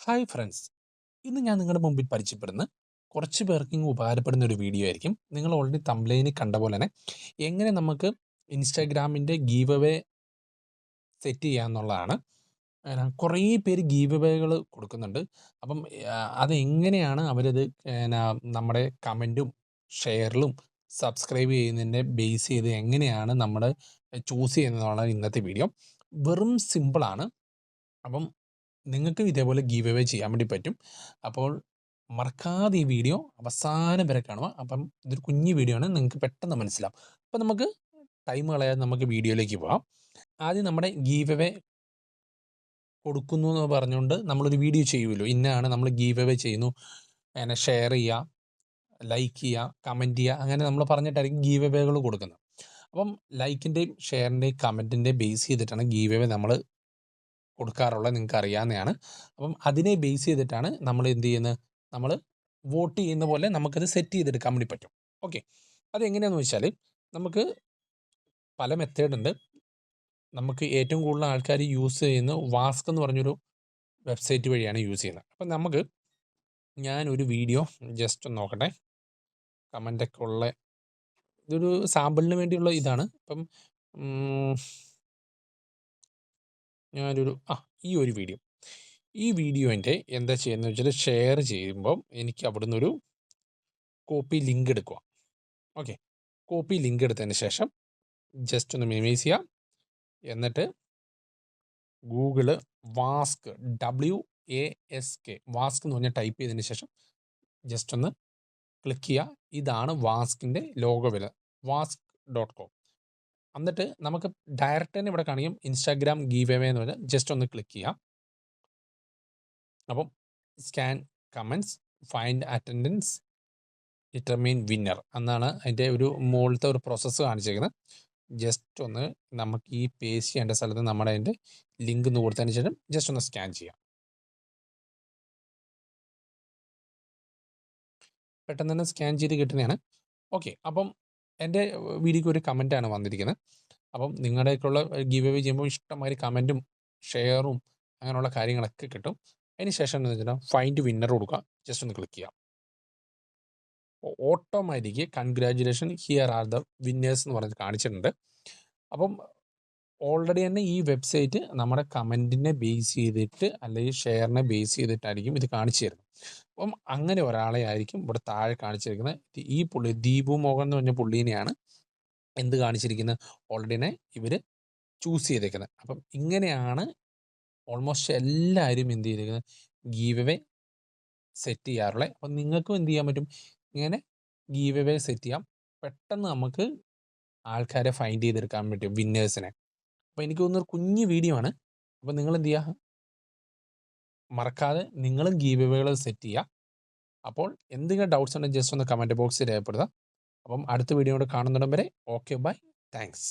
Hi friends, ഇന്ന് ഞാൻ നിങ്ങളുടെ മുമ്പിൽ പരിചയപ്പെടുന്ന കുറച്ച് പേർക്ക് ഉപകാരപ്പെടുന്ന ഒരു വീഡിയോ ആയിരിക്കും. നിങ്ങൾ ഓൾറെഡി തംബ്നെയിലിൽ കണ്ട പോലെ തന്നെ എങ്ങനെ നമുക്ക് ഇൻസ്റ്റാഗ്രാമിൻ്റെ ഗീവ് അവേ സെറ്റ് ചെയ്യാമെന്നുള്ളതാണ്. കുറേ പേര് ഗീവ് അവേകൾ കൊടുക്കുന്നുണ്ട്. അപ്പം അതെങ്ങനെയാണ് അവരത് നമ്മുടെ കമൻറ്റും ഷെയറിലും സബ്സ്ക്രൈബ് ചെയ്യുന്നതിൻ്റെ ബേസ് ചെയ്ത് എങ്ങനെയാണ് നമ്മൾ ചൂസ് ചെയ്യുന്നതാണ് ഇന്നത്തെ വീഡിയോ. വെറും സിമ്പിളാണ്. അപ്പം നിങ്ങൾക്കും ഇതേപോലെ ഗീവ് അവേ ചെയ്യാൻ വേണ്ടി പറ്റും. അപ്പോൾ മറക്കാതെ ഈ വീഡിയോ അവസാനം വരെ കാണുക. അപ്പം ഇതൊരു കുഞ്ഞു വീഡിയോ ആണ്, നിങ്ങൾക്ക് പെട്ടെന്ന് മനസ്സിലാവും. അപ്പം നമുക്ക് ടൈം കളയാതെ നമുക്ക് വീഡിയോയിലേക്ക് പോകാം. ആദ്യം നമ്മുടെ ഗീവ് അവേ കൊടുക്കുന്നു എന്ന് പറഞ്ഞുകൊണ്ട് നമ്മളൊരു വീഡിയോ ചെയ്യുമല്ലോ. ഇന്നതാണ് നമ്മൾ ഗീവ് അവേ ചെയ്യുന്നു, അങ്ങനെ ഷെയർ ചെയ്യുക, ലൈക്ക് ചെയ്യുക, കമൻറ്റ് ചെയ്യുക, അങ്ങനെ നമ്മൾ പറഞ്ഞിട്ടായിരിക്കും ഗീവ് അവേകൾ കൊടുക്കുന്നത്. അപ്പം ലൈക്കിൻ്റെയും ഷെയറിൻ്റെയും കമൻറ്റിൻ്റെയും ബേസ് ചെയ്തിട്ടാണ് ഗീവ് അവേ നമ്മൾ കൊടുക്കാറുള്ളത്, നിങ്ങൾക്ക് അറിയാവുന്നതാണ്. അപ്പം അതിനെ ബേസ് ചെയ്തിട്ടാണ് നമ്മൾ എന്ത് ചെയ്യുന്നത്, നമ്മൾ വോട്ട് ചെയ്യുന്ന പോലെ നമുക്കത് സെറ്റ് ചെയ്തെടുക്കാൻ വേണ്ടി പറ്റും. ഓക്കെ, അതെങ്ങനെയാണെന്ന് വെച്ചാൽ നമുക്ക് പല മെത്തേഡ് ഉണ്ട്. നമുക്ക് ഏറ്റവും കൂടുതൽ ആൾക്കാർ യൂസ് ചെയ്യുന്നത് വാസ്ക് എന്ന് പറഞ്ഞൊരു വെബ്സൈറ്റ് വഴിയാണ് യൂസ് ചെയ്യുന്നത്. അപ്പം ഞാനൊരു വീഡിയോ ജസ്റ്റ് ഒന്ന് നോക്കട്ടെ. കമൻ്റൊക്കെ ഉള്ള ഇതൊരു സാമ്പിളിന് വേണ്ടിയുള്ള ഇതാണ്. അപ്പം ഞാനൊരു ഈ ഒരു വീഡിയോൻ്റെ എന്താ ചെയ്യുന്നത് വെച്ചാൽ, ഷെയർ ചെയ്യുമ്പം എനിക്ക് അവിടുന്ന് ഒരു കോപ്പി ലിങ്ക് എടുക്കുക. ഓക്കെ, കോപ്പി ലിങ്ക് എടുത്തതിന് ശേഷം ജസ്റ്റ് ഒന്ന് മിനിമൈസ് ചെയ്യാം. എന്നിട്ട് ഗൂഗിള് വാസ്ക് WASK വാസ്ക് എന്ന് പറഞ്ഞാൽ ടൈപ്പ് ചെയ്തതിന് ശേഷം ജസ്റ്റ് ഒന്ന് ക്ലിക്ക് ചെയ്യുക. ഇതാണ് വാസ്കിൻ്റെ ലോഗോ വരുന്നത്, wask.com. എന്നിട്ട് നമുക്ക് ഡയറക്റ്റ് തന്നെ ഇവിടെ കാണിക്കും ഇൻസ്റ്റാഗ്രാം ഗീവ് അവേ എന്ന് പറഞ്ഞാൽ ജസ്റ്റ് ഒന്ന് ക്ലിക്ക് ചെയ്യാം. അപ്പം scan comments, find attendance, determine winner എന്നാണ് അതിൻ്റെ ഒരു മുകളിലത്തെ ഒരു പ്രോസസ്സ് കാണിച്ചേക്കുന്നത്. ജസ്റ്റ് ഒന്ന് നമുക്ക് ഈ പേസ്റ്റ് ചെയ്യേണ്ട സ്ഥലത്ത് നമ്മുടെ അതിൻ്റെ ലിങ്ക് ഒന്ന് കൊടുത്തതിന് ശേഷം ജസ്റ്റ് ഒന്ന് സ്കാൻ ചെയ്യാം. പെട്ടെന്ന് തന്നെ സ്കാൻ ചെയ്ത് കിട്ടുന്നതാണ്. ഓക്കെ, അപ്പം എൻ്റെ വീഡിയോയ്ക്ക് ഒരു കമൻറ്റാണ് വന്നിരിക്കുന്നത്. അപ്പം നിങ്ങളുടെയൊക്കെയുള്ള ഗീവ് അവേ ചെയ്യുമ്പോൾ ഇഷ്ടംമാതിരി കമൻറ്റും ഷെയറും അങ്ങനെയുള്ള കാര്യങ്ങളൊക്കെ കിട്ടും. അതിന് ശേഷം എന്ന് വെച്ചാൽ ഫൈൻഡ് വിന്നർ കൊടുക്കുക, ജസ്റ്റ് ഒന്ന് ക്ലിക്ക് ചെയ്യാം. Automatic congratulation here are the winners എന്ന് പറഞ്ഞ് കാണിച്ചിട്ടുണ്ട്. അപ്പം ഓൾറെഡി തന്നെ ഈ വെബ്സൈറ്റ് നമ്മുടെ കമൻറ്റിനെ ബേസ് ചെയ്തിട്ട് അല്ലെങ്കിൽ ഷെയറിനെ ബേസ് ചെയ്തിട്ടായിരിക്കും ഇത് കാണിച്ചു തരുന്നത്. അപ്പം അങ്ങനെ ഒരാളെ ആയിരിക്കും ഇവിടെ താഴെ കാണിച്ചിരിക്കുന്നത്. ഈ പുള്ളി ദീപു മോഹൻ എന്ന് പറഞ്ഞ പുള്ളീനെയാണ് എന്ത് കാണിച്ചിരിക്കുന്നത്, ഓൾറെഡി തന്നെ ഇവർ ചൂസ് ചെയ്തേക്കുന്നത്. അപ്പം ഇങ്ങനെയാണ് ഓൾമോസ്റ്റ് എല്ലാവരും എന്ത് ചെയ്തേക്കുന്നത്, ഗീവ് അവേ സെറ്റ് ചെയ്യാറുള്ളത്. അപ്പം നിങ്ങൾക്കും എന്ത് ചെയ്യാൻ പറ്റും, ഇങ്ങനെ ഗീവ് അവേ സെറ്റ് ചെയ്യാം. പെട്ടെന്ന് നമുക്ക് ആൾക്കാരെ ഫൈൻഡ് ചെയ്തെടുക്കാൻ പറ്റും, വിന്നേഴ്സിനെ. അപ്പോൾ എനിക്ക് തോന്നുന്ന ഒരു കുഞ്ഞു വീഡിയോ ആണ്. അപ്പോൾ നിങ്ങൾ എന്ത് ചെയ്യുക, മറക്കാതെ നിങ്ങളും ഗീവ് അവേകൾ സെറ്റ് ചെയ്യുക. അപ്പോൾ എന്തെങ്കിലും ഡൗട്ട്സ് ഉണ്ടെങ്കിൽ ജസ്റ്റ് ഒന്ന് കമൻറ്റ് ബോക്സിൽ രേഖപ്പെടുത്തുക. അപ്പം അടുത്ത വീഡിയോ കൂടെ കാണുന്നിടം വരെ ഓക്കെ, ബൈ, താങ്ക്സ്.